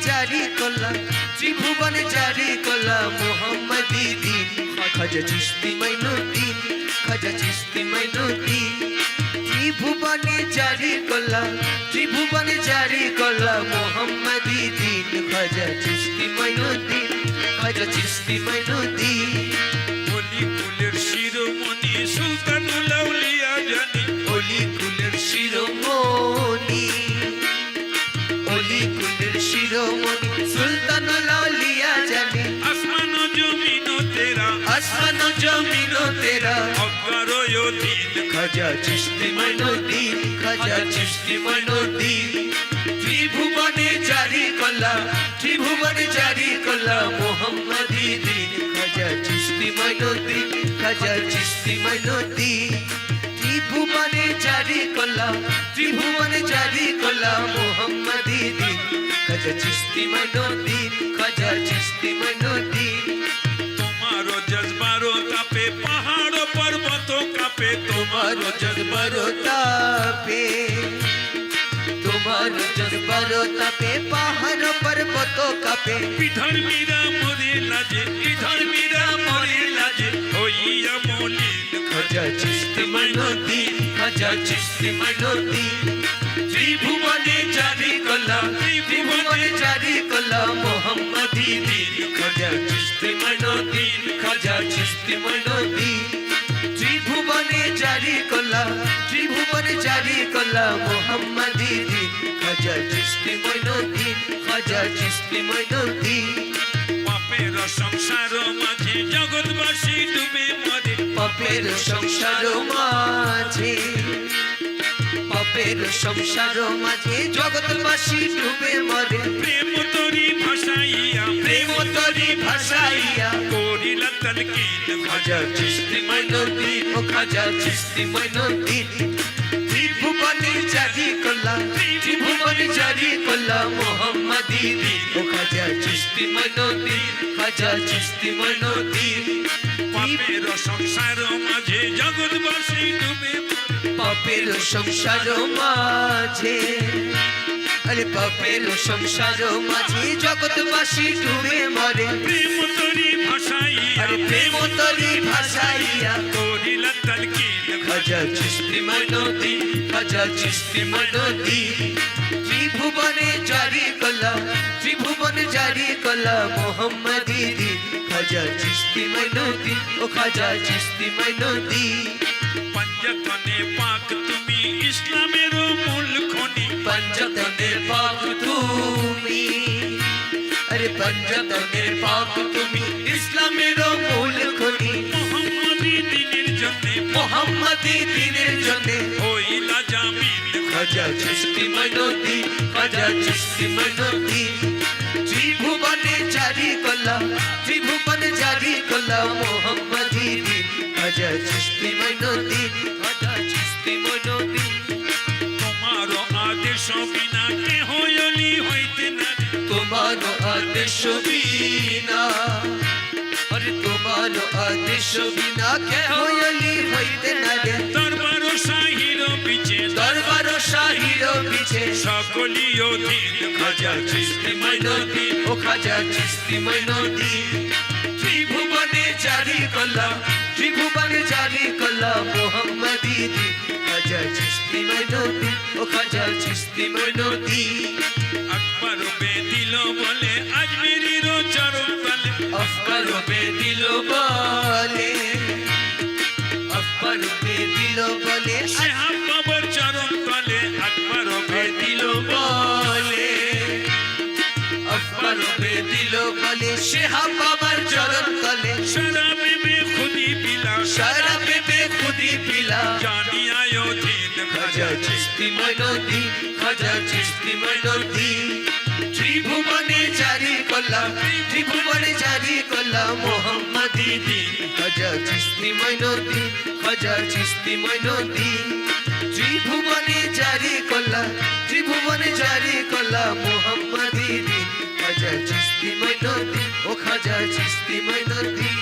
জারি করলাম ত্রিভুবনে জারি করলাম মোহাম্মদী দ্বীন খাজা চিশতি মাইনুদ্দিন খাজা চিশতি মাইনুদ্দিন ত্রিভুবনে জারি করলাম ত্রিভুবনে জারি করলাম মোহাম্মদী দ্বীন খাজা চিশতি মাইনুদ্দিন খাজা চিশতি মাইনুদ্দিন অলিকুলের শিরোমণি সুলতানুল আউলিয়া জানি অলিকুলের শিরোমণি অলিকুলের শিরোমণি সুলতানুল আউলিয়া জানি আসমান ও জমিন তেরা আসমান ও জমিন তেরা অকারয়দিন খাজা চিশতি মাইনুদ্দিন খাজা চিশতি মাইনুদ্দিন ত্রিভুবনে জারি করলাম ত্রিভুবনে জারি করলাম মোহাম্মদী দ্বীন খাজা চিশতি মাইনুদ্দিন খাজা চিশতি মাইনুদ্দিন ত্রিভুবনে জারি করলাম ত্রিভুবনে জারি করলাম মোহাম্মদী দ্বীন খাজা চিশতি মাইনুদ্দিন খাজা চিশতি মাইনুদ্দিন তোমার জজবারো তাপে পাহাড় পর্বত কাঁপে তোমার জজবার তাপে তোমার জজবার তাপে পাহাড় পর্বত কাঁপে বিধর্মীরা মরে লাজে বিধর্মীরা মরে লাজে হইয়া মলিন খাজা চিশতি মাইনুদ্দিন খাজা চিশতি মাইনুদ্দিন ত্রিভুবনে জারি করলাম ত্রিভুবনে জারি করলাম মোহাম্মদী দ্বীন খাজা চিশতি মাইনুদ্দিন খাজা চিশতি মাইনুদ্দিন ত্রিভুবনে জারি করলাম ত্রিভুবনে জারি করলাম মোহাম্মদী দ্বীন খাজা চিশতি মাইনুদ্দিন খাজা চিশতি মাইনুদ্দিন পাপের সংসার মাঝে জগৎবাসী ডুবে মরে পাপের সংসার মাঝে পাপের সংসার মাঝে জগৎবাসী ডুবে মরে প্রেম তরি ভাসাইয়া প্রেম তরি ভাসাইয়া করিলা তালকিন খাজা চিশতি মাইনুদ্দিন ও খাজা চিশতি মাইনুদ্দিন ত্রিভুবনে জারি করলাম ত্রিভুবনে জারি করলাম মোহাম্মদী দ্বীন ও খাজা চিশতি মাইনুদ্দিন খাজা চিশতি মাইনুদ্দিন পাপের সংসার মাঝে জগৎবাসী ডুবে মরে পাপের সংসার মাঝে আরে পাপের সংসার মাঝে জগৎবাসী ডুবে মরে প্রেম তরি ভাসাইয়া আরে প্রেম তরি ভাসাইয়া করিলা তালকিন খাজা চিশতি মাইনুদ্দিন খাজা চিশতি মাইনুদ্দিন ত্রিভুবনে জারি করলাম ত্রিভুবনে জারি করলাম মোহাম্মদী দ্বীন খাজা চিশতি মাইনুদ্দিন ও খাজা চিশতি মাইনুদ্দিন পঞ্জতনে পাক তুমি ইসলামের মূল খনি পঞ্চতনের পাক তুমি আরে পঞ্চতনের পাক তুমি ইসলামের মূল খনি মোহাম্মদী দ্বীনের জন্যে মোহাম্মদী দ্বীনের জন্য হইলা জামিন খাজা চিশতি মাইনুদ্দিন খাজা চিশতি মাইনুদ্দিন ত্রিভুবনে জারি করলাম ত্রিভুবনে জারি করলাম মোহাম্মদী দ্বীন খাজা চিশতি মাইনুদ্দিন খাজা চিশতি মাইনুদ্দিন তোমার আদেশ বিনা কেহ অলি হইতে না তোমার আদেশ বিনা আরে তোমার আদেশ বিনা কে হইলি হইতে না রে দরবার শাহির পিছে দরবার শাহির পিছে সকলি অধীন খাজা চিশতি মাইনুদ্দিন ও খাজা চিশতি মাইনুদ্দিন ত্রিভুবনে জারি করলাম ত্রিভুবনে জারি করলাম মোহাম্মদী দ্বীন খাজা চিশতি মাইনুদ্দিন ও খাজা চিশতি মাইনুদ্দিন আকবর বেদিল বলে আজমেরির চরণ তলে अफकर पे दिलो बोले अफकर पे दिलो बोले শাহাব বাবার চরণ তলে আকবর पे दिलो बोले अफकर पे दिलो बोले शेहा बाबर चरण तले শরাবে বেখুদি পিলা शराब पे खुदी पिला জানিয়া অধীন खाजा चिश्ती माइनुद्दीन खाजा चिश्ती माइनुद्दीन ত্রিভুবনে জারি করলাম ত্রিভুবনে জারি করলাম মোহাম্মদী দ্বীন খাজা চিশতি মাইনুদ্দিন খাজা চিশতি মাইনুদ্দিন ত্রিভুবনে জারি করলাম ত্রিভুবনে জারি করলাম মোহাম্মদী দ্বীন খাজা চিশতি মাইনুদ্দিন ও খাজা চিশতি মাইনুদ্দিন